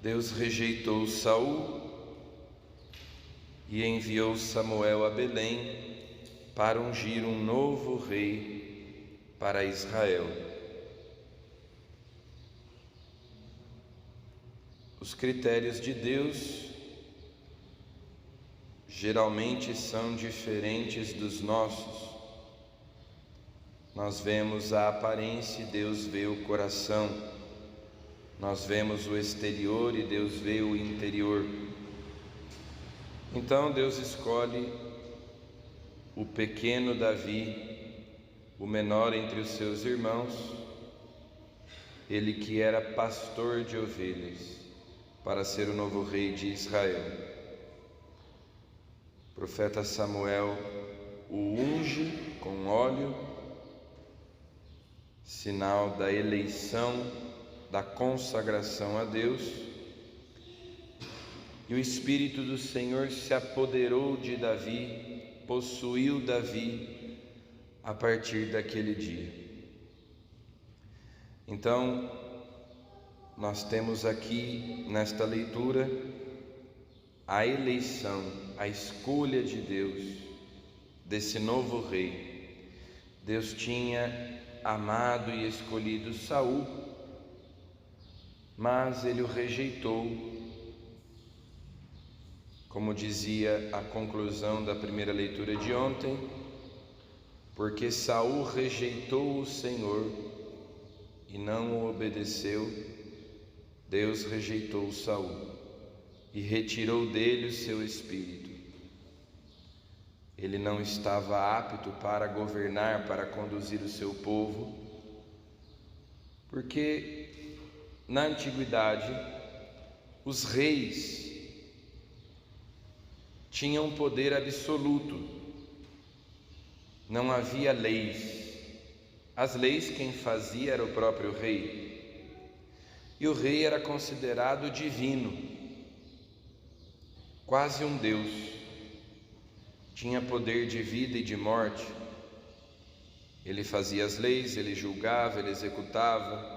Deus rejeitou Saul e enviou Samuel a Belém para ungir um novo rei para Israel. Os critérios de Deus geralmente são diferentes dos nossos. Nós vemos a aparência e Deus vê o coração. Nós vemos o exterior e Deus vê o interior. Então Deus escolhe o pequeno Davi, o menor entre os seus irmãos, ele que era pastor de ovelhas, para ser o novo rei de Israel. O profeta Samuel o unge com óleo, sinal da eleição, da consagração a Deus, e o Espírito do Senhor se apoderou de Davi, possuiu Davi a partir daquele dia. Então, nós temos aqui nesta leitura a eleição, a escolha de Deus desse novo rei. Deus tinha amado e escolhido Saul, mas ele o rejeitou, como dizia a conclusão da primeira leitura de ontem, porque Saul rejeitou o Senhor e não o obedeceu. Deus rejeitou Saul e retirou dele o seu espírito. Ele não estava apto para governar, para conduzir o seu povo, porque na antiguidade os reis tinham poder absoluto, não havia leis. As leis quem fazia era o próprio rei, e o rei era considerado divino, quase um Deus, tinha poder de vida e de morte. Ele fazia as leis, ele julgava, ele executava.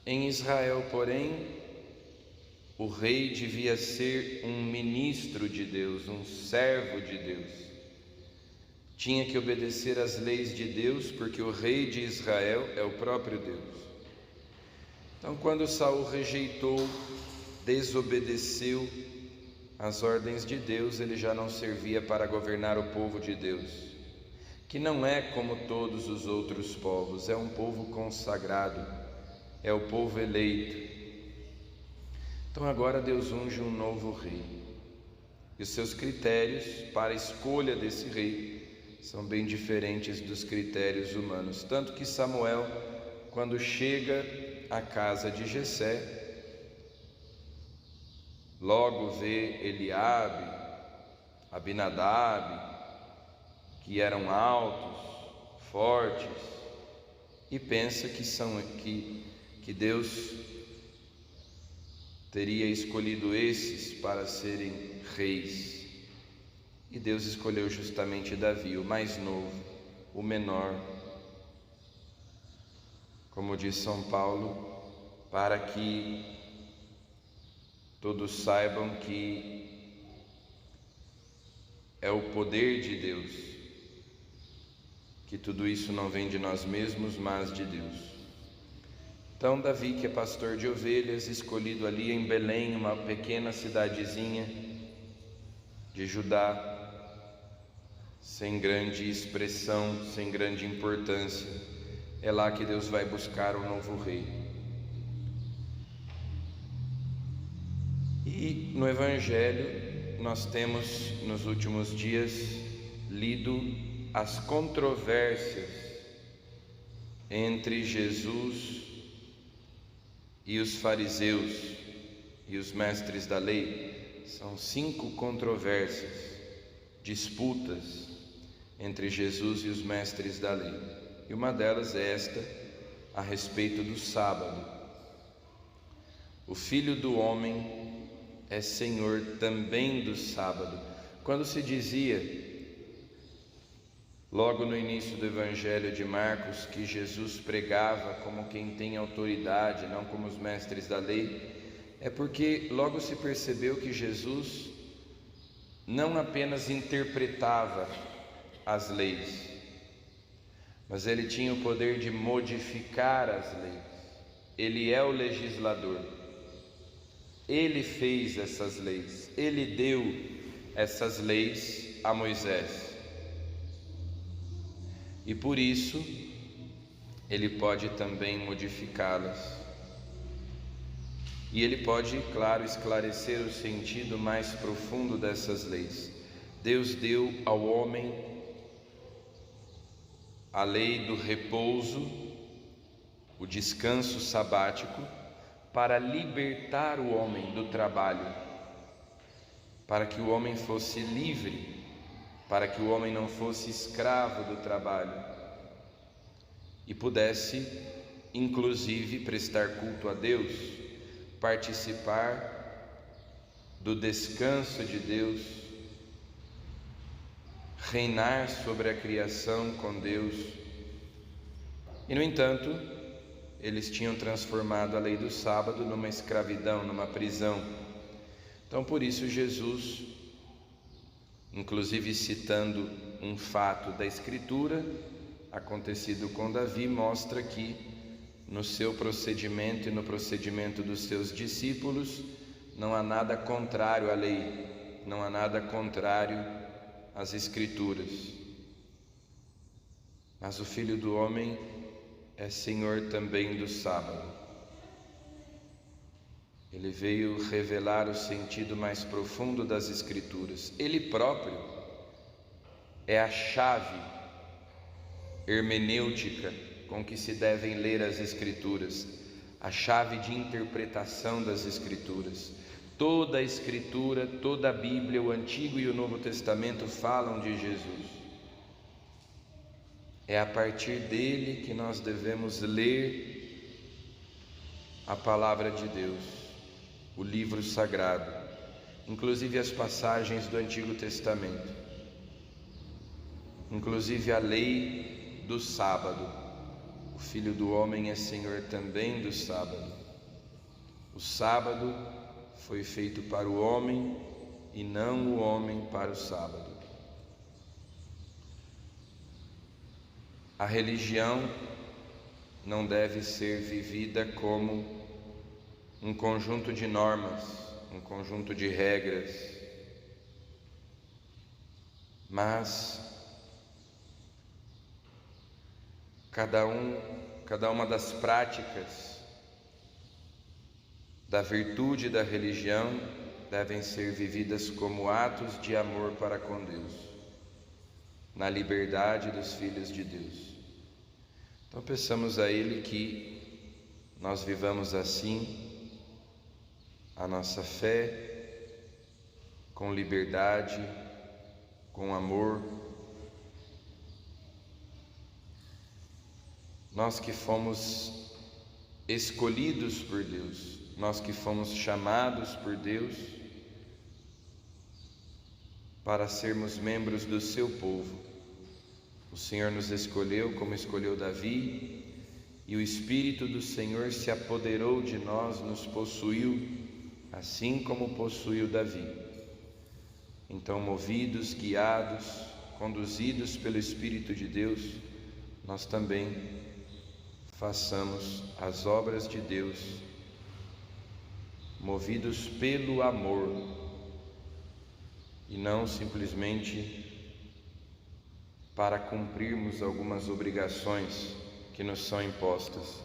Em Israel, porém, o rei devia ser um ministro de Deus, um servo de Deus. Tinha que obedecer às leis de Deus, porque o rei de Israel é o próprio Deus. Então, quando Saul rejeitou, desobedeceu às ordens de Deus, ele já não servia para governar o povo de Deus, que não é como todos os outros povos, é um povo consagrado, é o povo eleito. Então agora Deus unge um novo rei, e os seus critérios para a escolha desse rei são bem diferentes dos critérios humanos. Tanto que Samuel, quando chega à casa de Jessé, logo vê Eliabe, Abinadab, que eram altos, fortes, e pensa que Deus teria escolhido esses para serem reis. E Deus escolheu justamente Davi, o mais novo, o menor, como diz São Paulo, para que todos saibam que é o poder de Deus, que tudo isso não vem de nós mesmos, mas de Deus. Então Davi, que é pastor de ovelhas, escolhido ali em Belém, uma pequena cidadezinha de Judá, sem grande expressão, sem grande importância, é lá que Deus vai buscar o novo rei. E no Evangelho nós temos nos últimos dias lido as controvérsias entre Jesus e os fariseus e os mestres da lei. São 5 controvérsias, disputas entre Jesus e os mestres da lei. E uma delas é esta, a respeito do sábado. O Filho do Homem é Senhor também do sábado. Quando se dizia logo no início do Evangelho de Marcos, que Jesus pregava como quem tem autoridade, não como os mestres da lei, é porque logo se percebeu que Jesus não apenas interpretava as leis, mas ele tinha o poder de modificar as leis. Ele é o legislador. Ele fez essas leis. Ele deu essas leis a Moisés. E por isso, ele pode também modificá-las. E ele pode, claro, esclarecer o sentido mais profundo dessas leis. Deus deu ao homem a lei do repouso, o descanso sabático, para libertar o homem do trabalho, para que o homem fosse livre, para que o homem não fosse escravo do trabalho e pudesse, inclusive, prestar culto a Deus, participar do descanso de Deus, reinar sobre a criação com Deus. E, no entanto, eles tinham transformado a lei do sábado numa escravidão, numa prisão. Então, por isso, Jesus, inclusive citando um fato da Escritura acontecido com Davi, mostra que no seu procedimento e no procedimento dos seus discípulos não há nada contrário à lei, não há nada contrário às Escrituras. Mas o Filho do Homem é Senhor também do sábado. Ele veio revelar o sentido mais profundo das Escrituras. Ele próprio é a chave hermenêutica com que se devem ler as Escrituras, a chave de interpretação das Escrituras. Toda a Escritura, toda a Bíblia, o Antigo e o Novo Testamento falam de Jesus. É a partir dele que nós devemos ler a palavra de Deus, o livro sagrado, inclusive as passagens do Antigo Testamento, inclusive a lei do sábado. O Filho do Homem é Senhor também do sábado. O sábado foi feito para o homem e não o homem para o sábado. A religião não deve ser vivida como um conjunto de normas, um conjunto de regras, mas cada uma das práticas da virtude da religião devem ser vividas como atos de amor para com Deus, na liberdade dos filhos de Deus. Então peçamos a Ele que nós vivamos assim a nossa fé, com liberdade, com amor. Nós que fomos escolhidos por Deus, nós que fomos chamados por Deus para sermos membros do seu povo. O Senhor nos escolheu como escolheu Davi, e o Espírito do Senhor se apoderou de nós, nos possuiu, assim como possuiu Davi. Então, movidos, guiados, conduzidos pelo Espírito de Deus, nós também façamos as obras de Deus, movidos pelo amor, e não simplesmente para cumprirmos algumas obrigações que nos são impostas,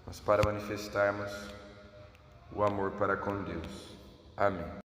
mas para manifestarmos o amor para com Deus. Amém.